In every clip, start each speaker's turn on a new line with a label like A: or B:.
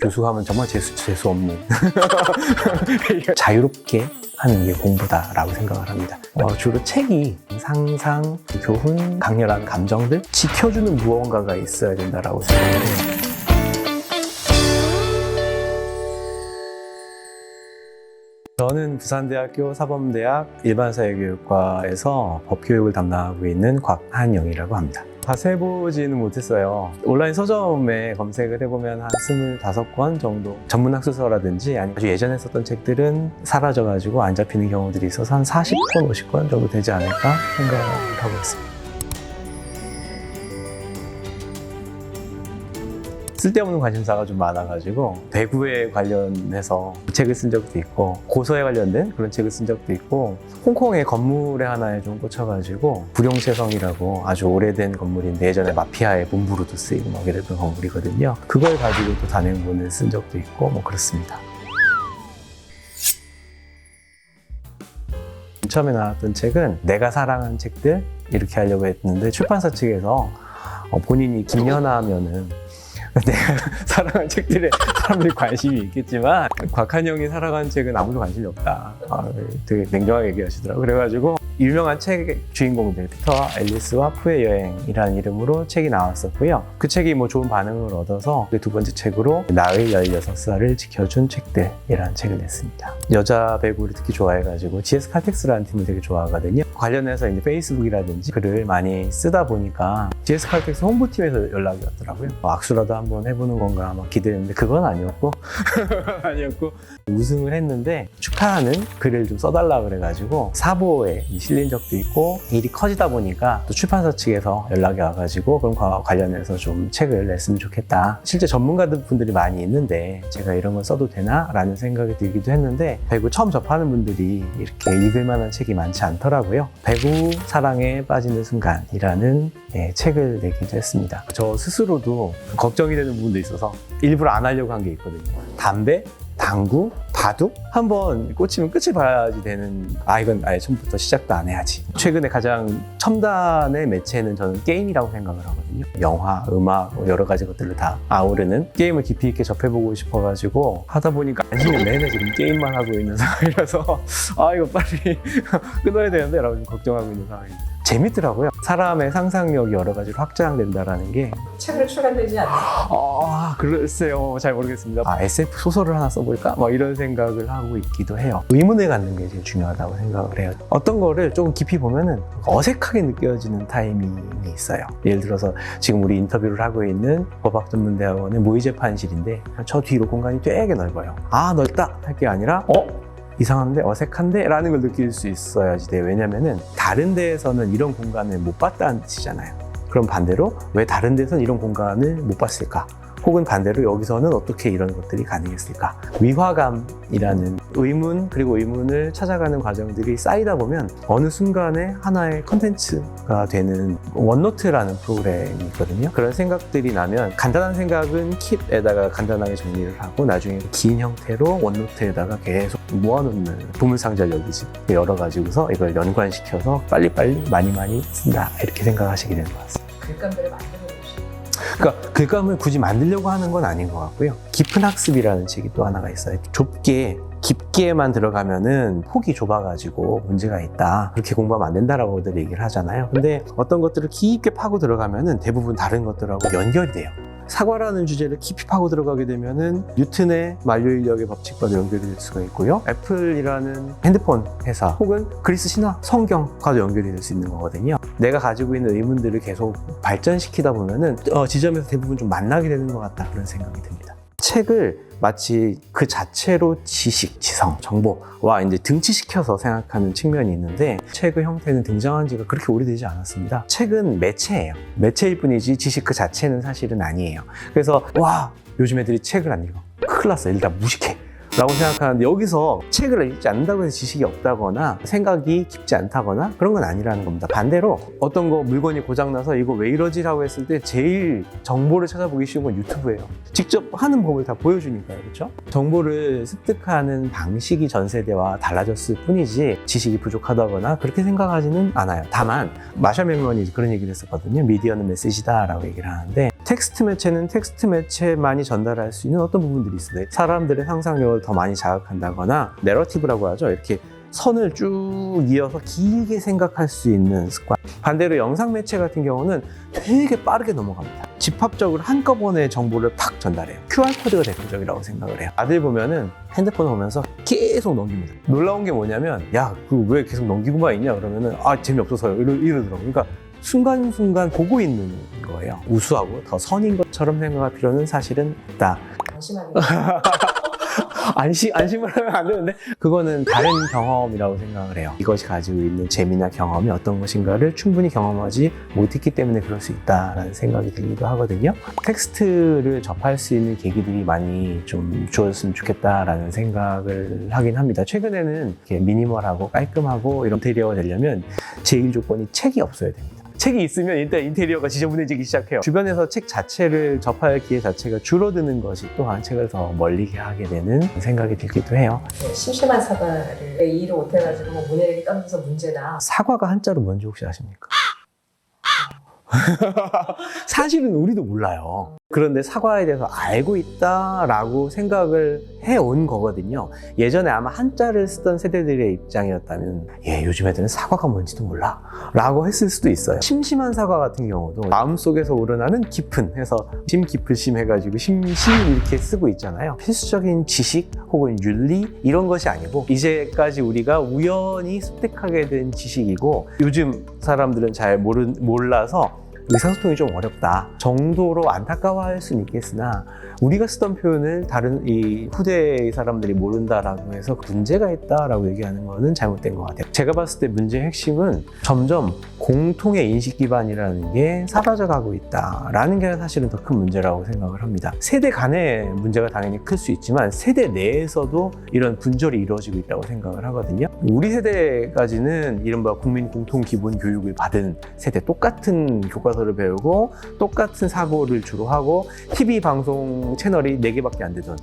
A: 교수하면 정말 재수 없는 자유롭게 하는 게 공부다라고 생각을 합니다. 주로 책이 상상, 교훈, 강렬한 감정들 지켜주는 무언가가 있어야 된다라고 생각을 해요. 저는 부산대학교 사범대학 일반사회교육과에서 법교육을 담당하고 있는 곽한영이라고 합니다. 자세히 보지는 못했어요. 온라인 서점에 검색을 해보면 한 25권 정도 전문학술서라든지 아니면 아주 예전에 썼던 책들은 사라져가지고 안 잡히는 경우들이 있어서 한 40권, 50권 정도 되지 않을까 생각을 하고 있습니다. 쓸데없는 관심사가 좀 많아가지고 배구에 관련해서 책을 쓴 적도 있고 고서에 관련된 그런 책을 쓴 적도 있고 홍콩의 건물에 하나에 좀 꽂혀가지고 불용채성이라고 아주 오래된 건물인데 예전에 마피아의 본부로도 쓰이고 막 이랬던 건물이거든요. 그걸 가지고 또 단행본을 쓴 적도 있고 뭐 그렇습니다. 처음에 나왔던 책은 내가 사랑한 책들 이렇게 하려고 했는데 출판사 측에서 본인이 김연아면은 내가 사랑한 책들에 사람들이 관심이 있겠지만 곽한영이 사랑한 책은 아무도 관심이 없다. 되게 냉정하게 얘기하시더라고요. 그래가지고 유명한 책의 주인공들 피터와 앨리스와 푸의 여행이라는 이름으로 책이 나왔었고요. 그 책이 뭐 좋은 반응을 얻어서 그 두 번째 책으로 나의 16살을 지켜준 책들이라는 책을 냈습니다. 여자 배구를 특히 좋아해가지고 GS 칼텍스라는 팀을 되게 좋아하거든요. 관련해서 이제 페이스북이라든지 글을 많이 쓰다 보니까 GS 칼텍스 홍보팀에서 연락이 왔더라고요. 악수라도 한번 해보는 건가 막 기대했는데 그건 아니었고 우승을 했는데 축하하는 글을 좀 써달라 그래가지고 사보에 실린 적도 있고 일이 커지다 보니까 또 출판사 측에서 연락이 와가지고 그런 거와 관련해서 좀 책을 냈으면 좋겠다. 실제 전문가들 분들이 많이 있는데 제가 이런 걸 써도 되나? 라는 생각이 들기도 했는데 배구 처음 접하는 분들이 이렇게 읽을 만한 책이 많지 않더라고요. 배구 사랑에 빠지는 순간이라는 책을 내기도 했습니다. 저 스스로도 걱정이 되는 부분도 있어서 일부러 안 하려고 한 게 있거든요. 담배, 당구, 바둑 한번 꽂히면 끝을 봐야지 되는 이건 아예 처음부터 시작도 안 해야지. 최근에 가장 첨단의 매체는 저는 게임이라고 생각을 하거든요. 영화, 음악 여러 가지 것들을 다 아우르는 게임을 깊이 있게 접해보고 싶어가지고 하다 보니까 안심을 내내 지금 게임만 하고 있는 상황이라서 이거 빨리 끊어야 되는데 라고 좀 걱정하고 있는 상황입니다. 재밌더라고요. 사람의 상상력이 여러 가지로 확장된다라는 게.
B: 책으로 출간되지 않나요?
A: 글쎄요. 잘 모르겠습니다. SF 소설을 하나 써볼까? 이런 생각을 하고 있기도 해요. 의문을 갖는 게 제일 중요하다고 생각을 해요. 어떤 거를 조금 깊이 보면은 어색하게 느껴지는 타이밍이 있어요. 예를 들어서 지금 우리 인터뷰를 하고 있는 법학전문대학원의 모의재판실인데 저 뒤로 공간이 되게 넓어요. 넓다 할 게 아니라 이상한데 어색한데 라는 걸 느낄 수 있어야지 돼요. 왜냐면은 다른 데에서는 이런 공간을 못 봤다는 뜻이잖아요. 그럼 반대로 왜 다른 데서는 이런 공간을 못 봤을까? 혹은 반대로 여기서는 어떻게 이런 것들이 가능했을까? 위화감이라는 의문 그리고 의문을 찾아가는 과정들이 쌓이다 보면 어느 순간에 하나의 컨텐츠가 되는 원노트라는 프로그램이 있거든요. 그런 생각들이 나면 간단한 생각은 킵에다가 간단하게 정리를 하고 나중에 긴 형태로 원노트에다가 계속 모아놓는 보물상자를 여기지 열어가지고서 이걸 연관시켜서 빨리빨리 많이 쓴다 이렇게 생각하시게 되는 것 같습니다.
B: 글감들을 만들어 보시고
A: 그러니까 글감을 굳이 만들려고 하는 건 아닌 것 같고요. 깊은 학습이라는 책이 또 하나가 있어요. 깊게만 들어가면은 폭이 좁아가지고 문제가 있다. 그렇게 공부하면 안 된다라고들 얘기를 하잖아요. 근데 어떤 것들을 깊게 파고 들어가면은 대부분 다른 것들하고 연결이 돼요. 사과라는 주제를 깊이 파고 들어가게 되면은 뉴턴의 만류인력의 법칙과도 연결이 될 수가 있고요. 애플이라는 핸드폰 회사 혹은 그리스 신화, 성경과도 연결이 될 수 있는 거거든요. 내가 가지고 있는 의문들을 계속 발전시키다 보면은 지점에서 대부분 좀 만나게 되는 것 같다 그런 생각이 듭니다. 책을 마치 그 자체로 지식, 지성, 정보와 이제 등치시켜서 생각하는 측면이 있는데 책의 형태는 등장한 지가 그렇게 오래되지 않았습니다. 책은 매체예요. 매체일 뿐이지 지식 그 자체는 사실은 아니에요. 그래서 요즘 애들이 책을 안 읽어. 큰일 났어. 일단 무식해. 라고 생각하는데 여기서 책을 읽지 않는다고 해서 지식이 없다거나 생각이 깊지 않다거나 그런 건 아니라는 겁니다. 반대로 어떤 거 물건이 고장나서 이거 왜 이러지? 라고 했을 때 제일 정보를 찾아보기 쉬운 건 유튜브예요. 직접 하는 법을 다 보여주니까요. 그렇죠? 정보를 습득하는 방식이 전 세대와 달라졌을 뿐이지 지식이 부족하다거나 그렇게 생각하지는 않아요. 다만 마샬 맥런이 그런 얘기를 했었거든요. 미디어는 메시지다 라고 얘기를 하는데 텍스트 매체는 텍스트 매체만이 전달할 수 있는 어떤 부분들이 있어요. 사람들의 상상력을 더 많이 자극한다거나 내러티브라고 하죠. 이렇게 선을 쭉 이어서 길게 생각할 수 있는 습관. 반대로 영상 매체 같은 경우는 되게 빠르게 넘어갑니다. 집합적으로 한꺼번에 정보를 팍 전달해요. QR코드가 대표적이라고 생각을 해요. 아들 보면은 핸드폰을 보면서 계속 넘깁니다. 놀라운 게 뭐냐면 야, 그 왜 계속 넘기고만 있냐 그러면은 아, 재미없어서요. 이러더라고요. 그러니까 순간순간 보고 있는 거예요. 우수하고 더 선인 것처럼 생각할 필요는 사실은 없다.
B: 안심하는 거.
A: 안심을 하면 안 되는데 그거는 다른 경험이라고 생각을 해요. 이것이 가지고 있는 재미나 경험이 어떤 것인가를 충분히 경험하지 못했기 때문에 그럴 수 있다라는 생각이 들기도 하거든요. 텍스트를 접할 수 있는 계기들이 많이 좀 주어졌으면 좋겠다라는 생각을 하긴 합니다. 최근에는 이렇게 미니멀하고 깔끔하고 이런 인테리어가 되려면 제일 조건이 책이 없어야 됩니다. 책이 있으면 일단 인테리어가 지저분해지기 시작해요. 주변에서 책 자체를 접할 기회 자체가 줄어드는 것이 또한 책을 더 멀리 하게 되는 생각이 들기도 해요.
B: 네, 심심한 사과를 이해를 못해가지고 뭐 문해력이 떨어져서 문제다.
A: 사과가 한자로 뭔지 혹시 아십니까? 사실은 우리도 몰라요. 그런데 사과에 대해서 알고 있다라고 생각을 해온 거거든요. 예전에 아마 한자를 쓰던 세대들의 입장이었다면 요즘 애들은 사과가 뭔지도 몰라 라고 했을 수도 있어요. 심심한 사과 같은 경우도 마음속에서 우러나는 깊은 해서 심 깊은 심 해가지고 심심 이렇게 쓰고 있잖아요. 필수적인 지식 혹은 윤리 이런 것이 아니고 이제까지 우리가 우연히 습득하게 된 지식이고 요즘 사람들은 잘 몰라서 의사소통이 좀 어렵다 정도로 안타까워할 수는 있겠으나 우리가 쓰던 표현을 다른 이 후대의 사람들이 모른다라고 해서 문제가 있다라고 얘기하는 거는 잘못된 것 같아요. 제가 봤을 때 문제의 핵심은 점점 공통의 인식 기반이라는 게 사라져 가고 있다라는 게 사실은 더 큰 문제라고 생각을 합니다. 세대 간의 문제가 당연히 클 수 있지만 세대 내에서도 이런 분절이 이루어지고 있다고 생각을 하거든요. 우리 세대까지는 이른바 국민 공통 기본 교육을 받은 세대, 똑같은 교과서를 배우고 똑같은 사고를 주로 하고 TV 방송 채널이 4개밖에 안 되던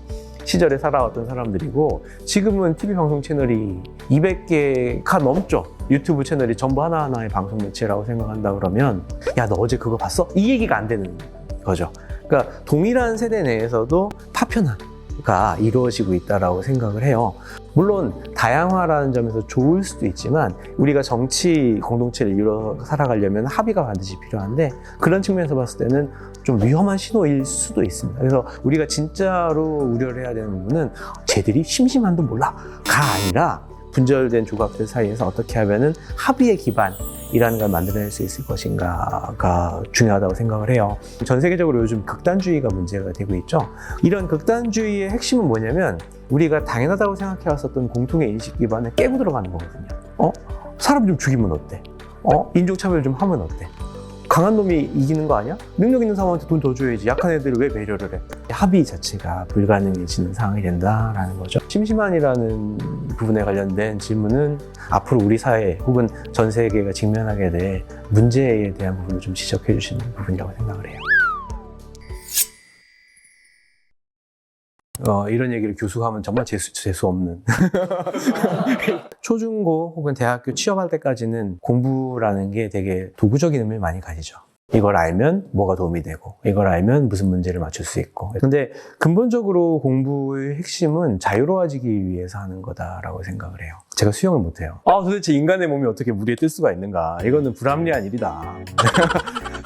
A: 시절에 살아왔던 사람들이고 지금은 TV 방송 채널이 200개가 넘죠. 유튜브 채널이 전부 하나하나의 방송 매체라고 생각한다 그러면 야, 너 어제 그거 봤어? 이 얘기가 안 되는 거죠. 그러니까 동일한 세대 내에서도 파편화가 이루어지고 있다고 생각을 해요. 물론 다양화라는 점에서 좋을 수도 있지만 우리가 정치 공동체를 이루어 살아가려면 합의가 반드시 필요한데 그런 측면에서 봤을 때는 좀 위험한 신호일 수도 있습니다. 그래서 우리가 진짜로 우려를 해야 되는 부분은 쟤들이 심심한도 몰라가 아니라 분절된 조각들 사이에서 어떻게 하면은 합의의 기반이라는 걸 만들어낼 수 있을 것인가가 중요하다고 생각을 해요. 전 세계적으로 요즘 극단주의가 문제가 되고 있죠. 이런 극단주의의 핵심은 뭐냐면 우리가 당연하다고 생각해왔었던 공통의 인식 기반을 깨고 들어가는 거거든요. 사람 좀 죽이면 어때? 인종차별 좀 하면 어때? 강한 놈이 이기는 거 아니야? 능력 있는 사람한테 돈 더 줘야지. 약한 애들을 왜 배려를 해? 합의 자체가 불가능해지는 상황이 된다라는 거죠. 심심한이라는 부분에 관련된 질문은 앞으로 우리 사회 혹은 전 세계가 직면하게 될 문제에 대한 부분을 좀 지적해 주시는 부분이라고 생각을 해요. 이런 얘기를 교수가 하면 정말 재수 없는. 초중고 혹은 대학교 취업할 때까지는 공부라는 게 되게 도구적인 의미를 많이 가지죠. 이걸 알면 뭐가 도움이 되고 이걸 알면 무슨 문제를 맞출 수 있고. 근데 근본적으로 공부의 핵심은 자유로워지기 위해서 하는 거다라고 생각을 해요. 제가 수영을 못해요. 도대체 인간의 몸이 어떻게 물에 뜰 수가 있는가. 이거는 불합리한 일이다.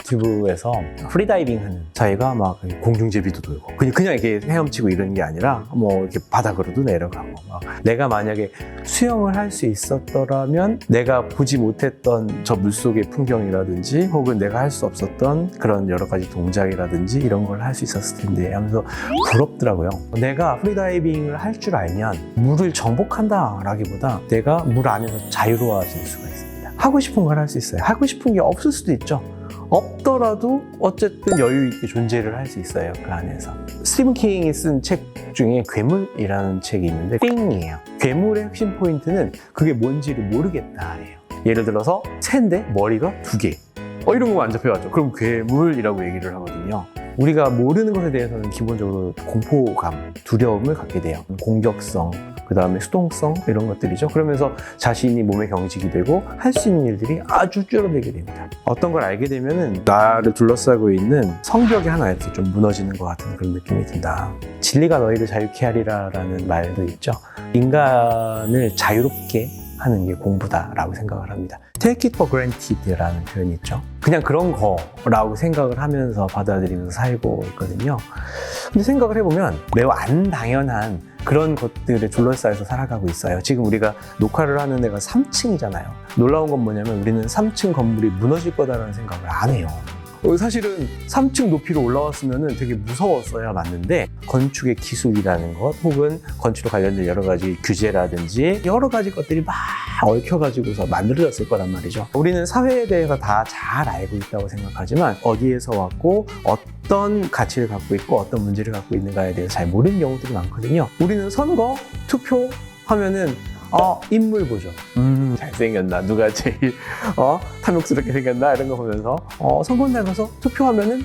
A: 튜브에서 프리다이빙 하는 저희가 막 공중제비도 돌고 그냥 이렇게 헤엄치고 이러는 게 아니라 뭐 이렇게 바닥으로도 내려가고 막 내가 만약에 수영을 할 수 있었더라면 내가 보지 못했던 저 물속의 풍경이라든지 혹은 내가 할 수 없었던 그런 여러 가지 동작이라든지 이런 걸 할 수 있었을 텐데 하면서 부럽더라고요. 내가 프리다이빙을 할 줄 알면 물을 정복한다 라기보다 내가 물 안에서 자유로워질 수가 있습니다. 하고 싶은 걸 할 수 있어요. 하고 싶은 게 없을 수도 있죠. 없더라도 어쨌든 여유 있게 존재를 할 수 있어요. 그 안에서. 스티븐 킹이 쓴 책 중에 괴물이라는 책이 있는데 띵이에요. 괴물의 핵심 포인트는 그게 뭔지를 모르겠다예요. 예를 들어서 새인데 머리가 2개. 이런 거 안 잡혀가죠. 그럼 괴물이라고 얘기를 하거든요. 우리가 모르는 것에 대해서는 기본적으로 공포감, 두려움을 갖게 돼요. 공격성, 그 다음에 수동성 이런 것들이죠. 그러면서 자신이 몸에 경직이 되고 할 수 있는 일들이 아주 줄어들게 됩니다. 어떤 걸 알게 되면은 나를 둘러싸고 있는 성벽이 하나 이렇게 좀 무너지는 것 같은 그런 느낌이 든다. 진리가 너희를 자유케 하리라라는 말도 있죠. 인간을 자유롭게 하는 게 공부다라고 생각을 합니다. Take it for granted라는 표현이 있죠. 그냥 그런 거라고 생각을 하면서 받아들이면서 살고 있거든요. 근데 생각을 해보면 매우 안 당연한 그런 것들에 둘러싸여서 살아가고 있어요. 지금 우리가 녹화를 하는 데가 3층이잖아요. 놀라운 건 뭐냐면 우리는 3층 건물이 무너질 거다라는 생각을 안 해요. 사실은 3층 높이로 올라왔으면 되게 무서웠어야 맞는데 건축의 기술이라는 것 혹은 건축과 관련된 여러 가지 규제라든지 여러 가지 것들이 막 얽혀가지고서 만들어졌을 거란 말이죠. 우리는 사회에 대해서 다 잘 알고 있다고 생각하지만 어디에서 왔고 어떤 가치를 갖고 있고 어떤 문제를 갖고 있는가에 대해서 잘 모르는 경우들이 많거든요. 우리는 선거, 투표 하면은 인물 보죠. 잘생겼나? 누가 제일 탐욕스럽게 생겼나? 이런 거 보면서 선거날 가서 투표하면은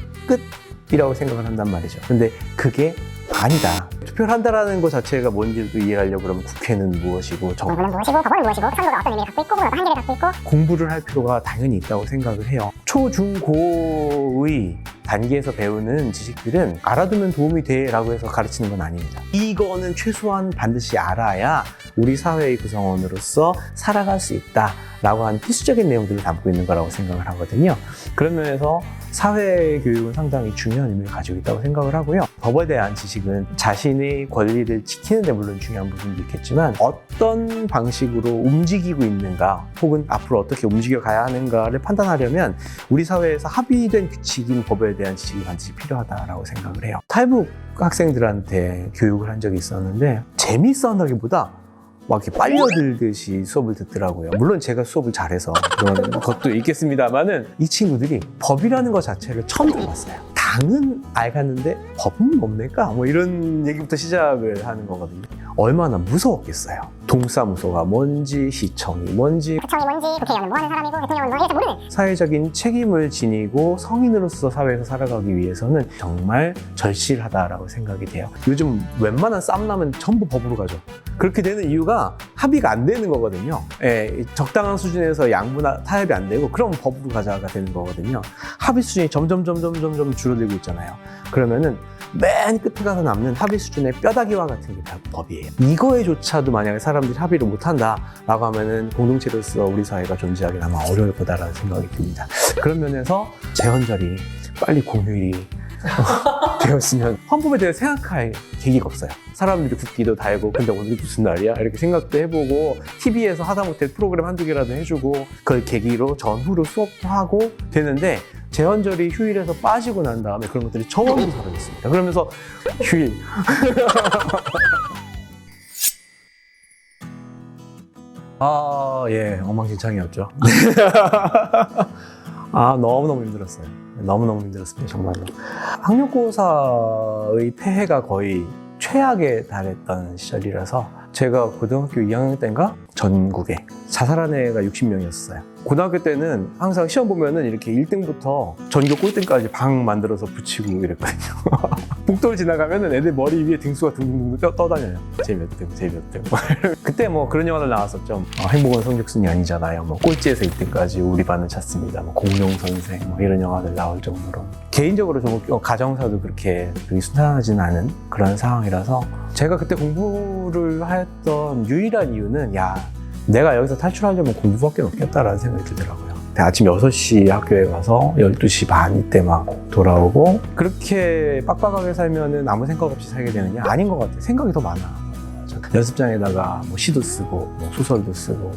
A: 끝이라고 생각을 한단 말이죠. 근데 그게 아니다. 투표를 한다라는 것 자체가 뭔지도 이해하려고 그러면 국회는 무엇이고
C: 정부는 무엇이고 법원은 무엇이고 선거가 어떤 의미를 갖고 있고 어떤 한계를 갖고 있고
A: 공부를 할 필요가 당연히 있다고 생각을 해요. 초, 중, 고의 단계에서 배우는 지식들은 알아두면 도움이 돼라고 해서 가르치는 건 아닙니다. 이거는 최소한 반드시 알아야 우리 사회의 구성원으로서 살아갈 수 있다라고 하는 필수적인 내용들을 담고 있는 거라고 생각을 하거든요. 그런 면에서 사회 교육은 상당히 중요한 의미를 가지고 있다고 생각을 하고요. 법에 대한 지식은 자신의 권리를 지키는 데 물론 중요한 부분도 있겠지만 어떤 방식으로 움직이고 있는가 혹은 앞으로 어떻게 움직여 가야 하는가를 판단하려면 우리 사회에서 합의된 규칙인 법에 대한 지식이 반드시 필요하다라고 생각을 해요. 탈북 학생들한테 교육을 한 적이 있었는데 재밌어 한다기보다 막 이렇게 빨려들듯이 수업을 듣더라고요. 물론 제가 수업을 잘해서 그런 것도 있겠습니다만은 이 친구들이 법이라는 것 자체를 처음 들어봤어요. 당은 알겠는데 법은 뭡니까? 뭐 이런 얘기부터 시작을 하는 거거든요. 얼마나 무서웠겠어요. 동사무소가 뭔지, 시청이 뭔지,
C: 구청이 뭔지, 국회의원은 뭐 하는 사람이고 대통령은 뭐 이렇게 모르는
A: 사회적인 책임을 지니고 성인으로서 사회에서 살아가기 위해서는 정말 절실하다라고 생각이 돼요. 요즘 웬만한 쌈나면 전부 법으로 가죠. 그렇게 되는 이유가 합의가 안 되는 거거든요. 예, 적당한 수준에서 양분화 타협이 안 되고 그럼 법으로 가자가 되는 거거든요. 합의 수준이 점점 줄어들고 있잖아요. 그러면은 맨 끝에 가서 남는 합의 수준의 뼈다귀와 같은 게 다 법이에요. 이거에조차도 만약에 사람들이 합의를 못한다라고 하면은 공동체로서 우리 사회가 존재하기는 아마 어려울 거다라는 생각이 듭니다. 그런 면에서 재헌절이 빨리 공휴일이 되었으면 헌법에 대해 생각할 계기가 없어요. 사람들이 국기도 달고 근데 오늘이 무슨 날이야? 이렇게 생각도 해보고 TV에서 하다못해 프로그램 한두 개라도 해주고 그걸 계기로 전후로 수업도 하고 되는데 재헌절이 휴일에서 빠지고 난 다음에 그런 것들이 전부 사라졌습니다. 그러면서 휴일 예, 엉망진창이었죠. 너무너무 힘들었어요. 너무너무 힘들었습니다, 정말로. 학력고사의 폐해가 거의 최악에 달했던 시절이라서 제가 고등학교 2학년 때인가? 전국에 자살한 애가 60명이었어요. 고등학교 때는 항상 시험 보면은 이렇게 1등부터 전교 꼴등까지 방 만들어서 붙이고 이랬거든요. 복도를 지나가면은 애들 머리 위에 등수가 둥둥둥 떠다녀요. 제 몇 등, 제 몇 등. 그때 뭐 그런 영화들 나왔었죠. 행복은 성적순이 아니잖아요. 뭐 꼴찌에서 1등까지 우리 반은 찾습니다. 뭐 공룡선생 뭐 이런 영화들 나올 정도로. 개인적으로 좀 가정사도 그렇게 순탄하지는 않은 그런 상황이라서 제가 그때 공부를 했던 유일한 이유는 내가 여기서 탈출하려면 공부밖에 없겠다라는 생각이 들더라고요. 아침 6시 학교에 가서 12시 반 이때 막 돌아오고 그렇게 빡빡하게 살면은 아무 생각 없이 살게 되느냐? 아닌 것 같아요. 생각이 더 많아. 연습장에다가 뭐 시도 쓰고 뭐 소설도 쓰고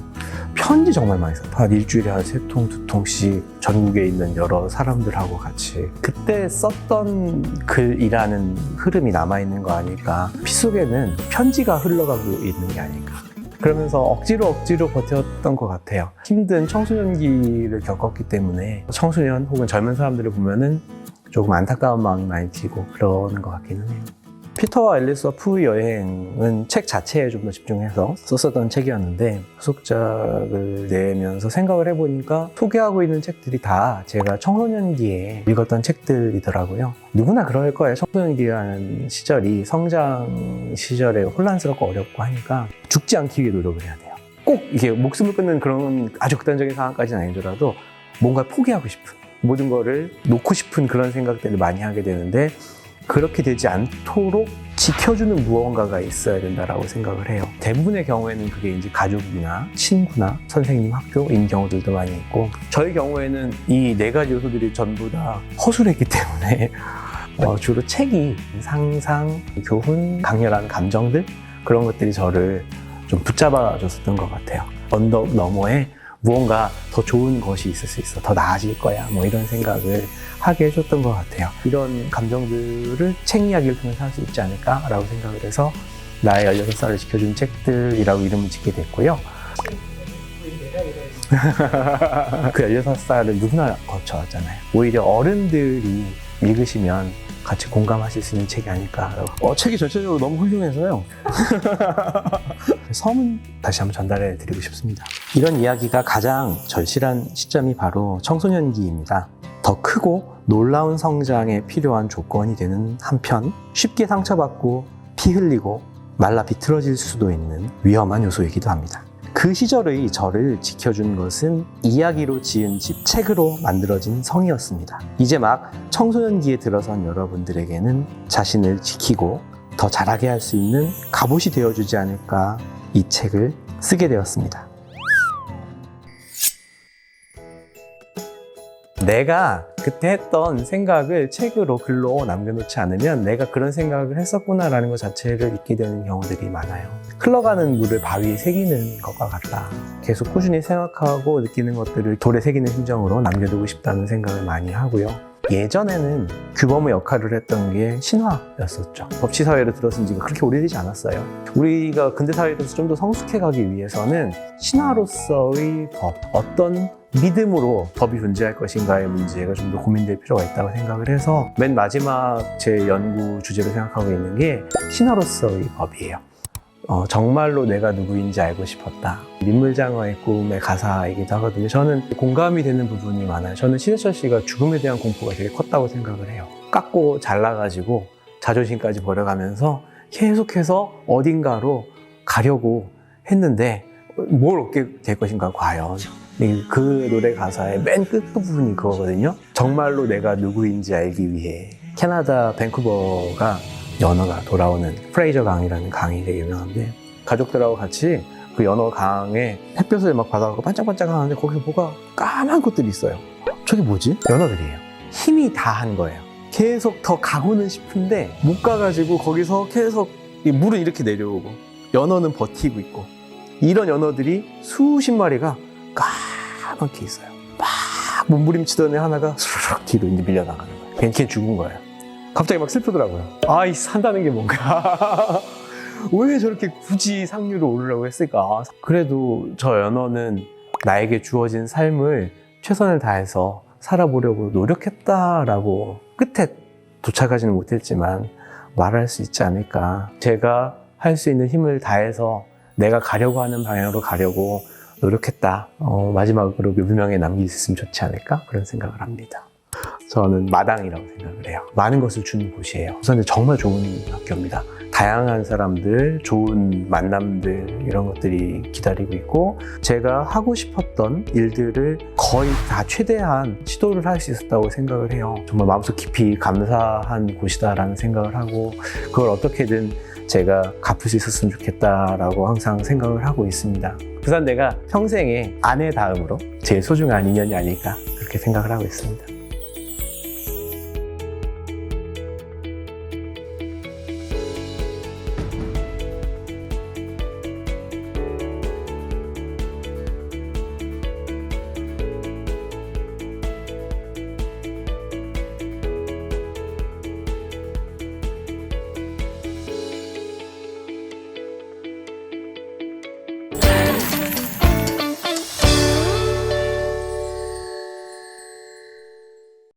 A: 편지 정말 많이 써요. 한 일주일에 한 3통, 2통씩 전국에 있는 여러 사람들하고 같이 그때 썼던 글이라는 흐름이 남아있는 거 아닐까. 피 속에는 편지가 흘러가고 있는 게 아닐까. 그러면서 억지로 버텼던 것 같아요. 힘든 청소년기를 겪었기 때문에 청소년 혹은 젊은 사람들을 보면은 조금 안타까운 마음이 많이 들고 그러는 것 같기는 해요. 피터와 앨리스와 푸의 여행은 책 자체에 좀 더 집중해서 썼었던 책이었는데 후속작을 내면서 생각을 해보니까 소개하고 있는 책들이 다 제가 청소년기에 읽었던 책들이더라고요. 누구나 그럴 거예요. 청소년기라는 시절이 성장 시절에 혼란스럽고 어렵고 하니까 죽지 않기 위해 노력을 해야 돼요. 꼭 이게 목숨을 끊는 그런 아주 극단적인 상황까지는 아니더라도 뭔가 포기하고 싶은, 모든 거를 놓고 싶은 그런 생각들을 많이 하게 되는데, 그렇게 되지 않도록 지켜주는 무언가가 있어야 된다라고 생각을 해요. 대부분의 경우에는 그게 이제 가족이나 친구나 선생님, 학교인 경우들도 많이 있고, 저희 경우에는 이 네 가지 요소들이 전부 다 허술했기 때문에 주로 책이 상상, 교훈, 강렬한 감정들, 그런 것들이 저를 좀 붙잡아줬었던 것 같아요. 언덕 너머에 무언가 더 좋은 것이 있을 수 있어, 더 나아질 거야, 뭐 이런 생각을 하게 해줬던 것 같아요. 이런 감정들을 책 이야기를 통해서 할 수 있지 않을까라고 생각을 해서 나의 16살을 지켜준 책들이라고 이름을 짓게 됐고요. 그 16살을 누구나 거쳐왔잖아요. 오히려 어른들이 읽으시면 같이 공감하실 수 있는 책이 아닐까라고. 책이 전체적으로 너무 훌륭해서요. 서문 다시 한번 전달해 드리고 싶습니다. 이런 이야기가 가장 절실한 시점이 바로 청소년기입니다. 더 크고 놀라운 성장에 필요한 조건이 되는 한편, 쉽게 상처받고 피 흘리고 말라 비틀어질 수도 있는 위험한 요소이기도 합니다. 그 시절의 저를 지켜준 것은 이야기로 지은 집, 책으로 만들어진 성이었습니다. 이제 막 청소년기에 들어선 여러분들에게는 자신을 지키고 더 잘하게 할 수 있는 갑옷이 되어주지 않을까 이 책을 쓰게 되었습니다. 내가 그때 했던 생각을 책으로, 글로 남겨놓지 않으면 내가 그런 생각을 했었구나라는 것 자체를 잊게 되는 경우들이 많아요. 흘러가는 물을 바위에 새기는 것과 같다. 계속 꾸준히 생각하고 느끼는 것들을 돌에 새기는 심정으로 남겨두고 싶다는 생각을 많이 하고요. 예전에는 규범의 역할을 했던 게 신화였었죠. 법치사회로 들어선 지가 그렇게 오래되지 않았어요. 우리가 근대사회에서 좀 더 성숙해가기 위해서는 신화로서의 법, 어떤 믿음으로 법이 존재할 것인가의 문제가 좀 더 고민될 필요가 있다고 생각을 해서 맨 마지막 제 연구 주제로 생각하고 있는 게 신화로서의 법이에요. 정말로 내가 누구인지 알고 싶었다. 민물장어의 꿈의 가사이기도 하거든요. 저는 공감이 되는 부분이 많아요. 저는 신해철 씨가 죽음에 대한 공포가 되게 컸다고 생각을 해요. 깎고 잘라가지고 자존심까지 버려가면서 계속해서 어딘가로 가려고 했는데 뭘 얻게 될 것인가 과연. 그 노래 가사의 맨 끝부분이 그거거든요. 정말로 내가 누구인지 알기 위해. 캐나다 밴쿠버가 연어가 돌아오는 프레이저 강이라는 강이 되게 유명한데, 가족들하고 같이 그 연어 강에 햇볕을 막 받아가고 반짝반짝 하는데 거기서 뭐가 까만 것들이 있어요. 저게 뭐지? 연어들이에요. 힘이 다한 거예요. 계속 더 가고는 싶은데 못 가가지고 거기서 계속 물은 이렇게 내려오고 연어는 버티고 있고, 이런 연어들이 수십 마리가 까맣게 있어요. 막 몸부림치던 애 하나가 수르륵 뒤로 이제 밀려나가는 거예요. 걔는 죽은 거예요. 갑자기 막 슬프더라고요. 이 산다는 게 뭔가. 왜 저렇게 굳이 상류로 오르려고 했을까? 그래도 저 연어는 나에게 주어진 삶을 최선을 다해서 살아보려고 노력했다라고 끝에 도착하지는 못했지만 말할 수 있지 않을까. 제가 할 수 있는 힘을 다해서 내가 가려고 하는 방향으로 가려고 노력했다. 마지막으로 묘비명에 남길 수 있으면 좋지 않을까? 그런 생각을 합니다. 저는 마당이라고 생각을 해요. 많은 것을 주는 곳이에요. 우선 정말 좋은 학교입니다. 다양한 사람들, 좋은 만남들, 이런 것들이 기다리고 있고, 제가 하고 싶었던 일들을 거의 다 최대한 시도를 할 수 있었다고 생각을 해요. 정말 마음속 깊이 감사한 곳이다라는 생각을 하고, 그걸 어떻게든 제가 갚을 수 있었으면 좋겠다라고 항상 생각을 하고 있습니다. 부산대가 평생의 아내 다음으로 제일 소중한 인연이 아닐까 그렇게 생각을 하고 있습니다.